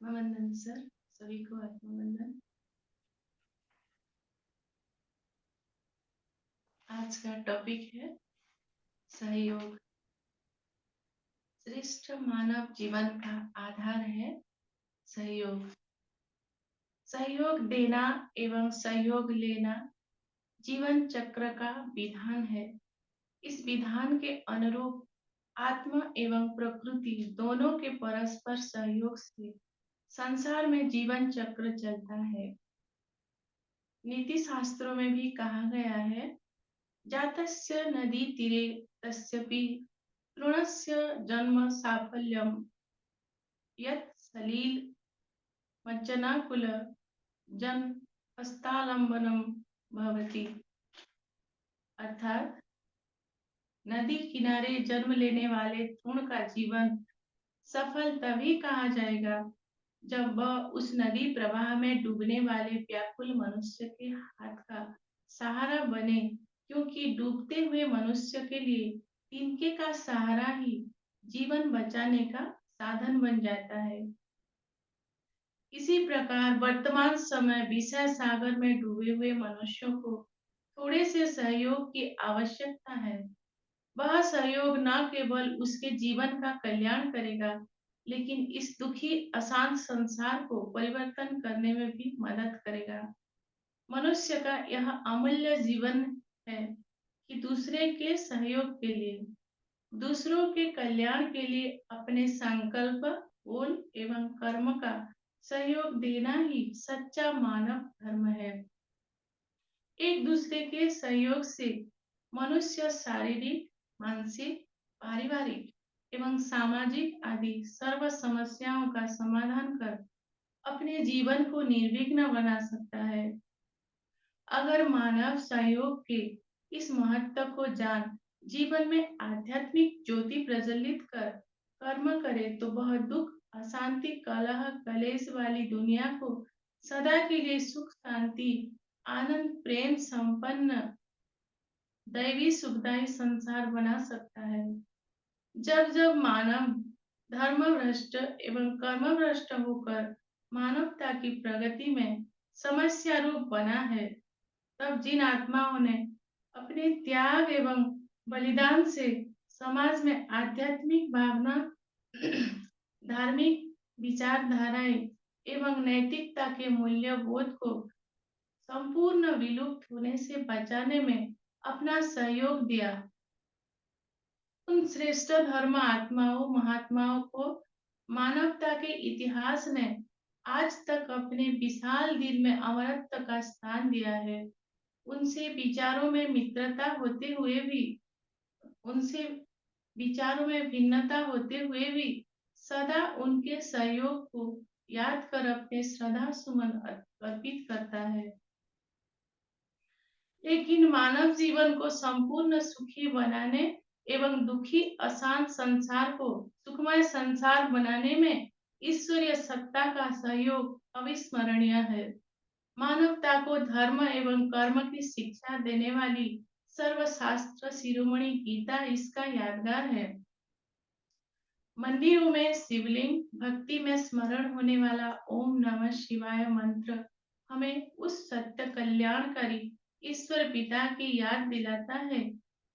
आत्मवंदन sir, सभी को आत्मवंदन। आज का टॉपिक है सहयोग। श्रेष्ठ मानव जीवन का आधार है सहयोग। सहयोग देना एवं सहयोग लेना जीवन चक्र का विधान है। इस विधान के अनुरूप आत्मा एवं प्रकृति दोनों के परस्पर सहयोग से संसार में जीवन चक्र चलता है। नीति शास्त्रों में भी कहा गया है, जातस्य नदी तीरे तस्यपि तृणस्य जन्म साफल्यम यत् सलील मज्जनाकुल जन हस्तालंबनम भवति। अर्थात नदी किनारे जन्म लेने वाले तृण का जीवन सफल तभी कहा जाएगा जब वह उस नदी प्रवाह में डूबने वाले व्याकुल मनुष्य के हाथ का सहारा बने, क्योंकि डूबते हुए मनुष्य के लिए तिनके का सहारा ही जीवन बचाने का साधन बन जाता है। इसी प्रकार वर्तमान समय विषय सागर में डूबे हुए मनुष्यों को थोड़े से सहयोग की आवश्यकता है। वह सहयोग न केवल उसके जीवन का कल्याण करेगा, लेकिन इस दुखी अशांत संसार को परिवर्तन करने में भी मदद करेगा। मनुष्य का यह अमूल्य जीवन है कि दूसरे के सहयोग के लिए, दूसरों के कल्याण के लिए अपने संकल्प, बोल एवं कर्म का सहयोग देना ही सच्चा मानव धर्म है। एक दूसरे के सहयोग से मनुष्य शारीरिक, मानसिक, पारिवारिक एवं सामाजिक आदि सर्व समस्याओं का समाधान कर अपने जीवन को निर्विघ्न बना सकता है। अगर मानव सहयोग के इस महत्व को जान जीवन में आध्यात्मिक ज्योति प्रज्वलित कर कर्म करे, तो वह दुख, अशांति, कलह, कलेश वाली दुनिया को सदा के लिए सुख, शांति, आनंद, प्रेम संपन्न दैवी सुखदायी संसार बना सकता है। जब जब मानव धर्म भ्रष्ट एवं कर्म भ्रष्ट होकर मानवता की प्रगति में समस्या रूप बना है, तब जिन आत्माओं ने अपने त्याग एवं बलिदान से समाज में आध्यात्मिक भावना, धार्मिक विचारधाराएं एवं नैतिकता के मूल्य बोध को संपूर्ण विलुप्त होने से बचाने में अपना सहयोग दिया, उन श्रेष्ठ धर्म आत्माओं, महात्माओं को मानवता के इतिहास ने आज तक अपने विशाल दिल में अमरत्व का स्थान दिया है। उनसे विचारों में मित्रता होते हुए भी, उनसे विचारों में भिन्नता होते हुए भी सदा उनके सहयोग को याद कर अपने श्रद्धा सुमन अर्पित करता है। लेकिन मानव जीवन को संपूर्ण सुखी बनाने एवं दुखी अशांत संसार को सुखमय संसार बनाने में ईश्वरीय सत्ता का सहयोग अविस्मरणीय है। मानवता को धर्म एवं कर्म की शिक्षा देने वाली सर्वशास्त्र शिरोमणि गीता इसका यादगार है। मंदिरों में शिवलिंग, भक्ति में स्मरण होने वाला ओम नमः शिवाय मंत्र हमें उस सत्य कल्याणकारी ईश्वर पिता की याद दिलाता है,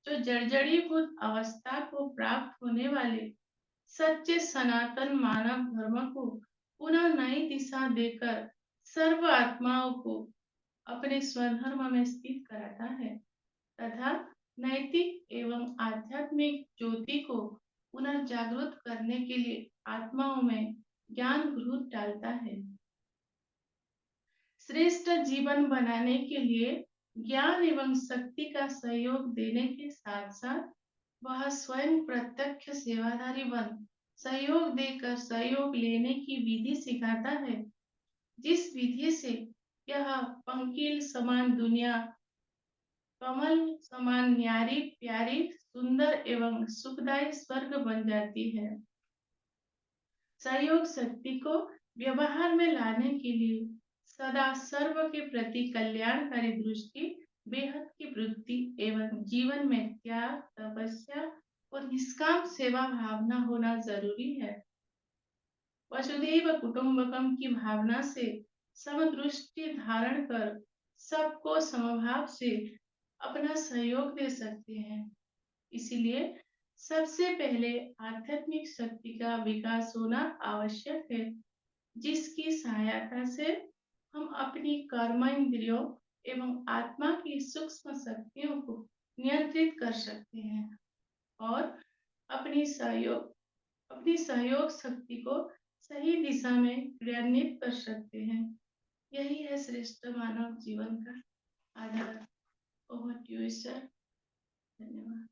जो जर्जरीभूत अवस्था को प्राप्त होने वाले सच्चे सनातन मानव धर्म को पुनः नई दिशा देकर सर्व आत्माओं को अपने स्वधर्म में स्थित कराता है तथा नैतिक एवं आध्यात्मिक ज्योति को पुनर्जागृत करने के लिए आत्माओं में ज्ञान घृत डालता है। श्रेष्ठ जीवन बनाने के लिए ज्ञान एवं शक्ति का सहयोग देने के साथ साथ वह स्वयं प्रत्यक्ष सेवाधारी बन सहयोग देकर सहयोग लेने की विधि सिखाता है, जिस विधि से यह पंकिल समान दुनिया कमल समान न्यारी, प्यारी, सुंदर एवं सुखदायी स्वर्ग बन जाती है। सहयोग शक्ति को व्यवहार में लाने के लिए सदा सर्व के प्रति कल्याणकारी दृष्टि, बेहद की वृत्ति एवं जीवन में त्याग, तपस्या और निष्काम सेवा भावना होना जरूरी है। वसुधैव कुटुम्बकम की भावना से समदृष्टि धारण कर सबको समभाव से अपना सहयोग दे सकते हैं। इसीलिए सबसे पहले आध्यात्मिक शक्ति का विकास होना आवश्यक है, जिसकी सहायता से हम अपनी कर्म इंद्रियों एवं आत्मा की सूक्ष्म शक्तियों को नियंत्रित कर सकते हैं और अपनी सहयोग अपनी सहयोग शक्ति को सही दिशा में क्रियान्वित कर सकते हैं। यही है श्रेष्ठ मानव जीवन का आधार। Over to you sir. धन्यवाद।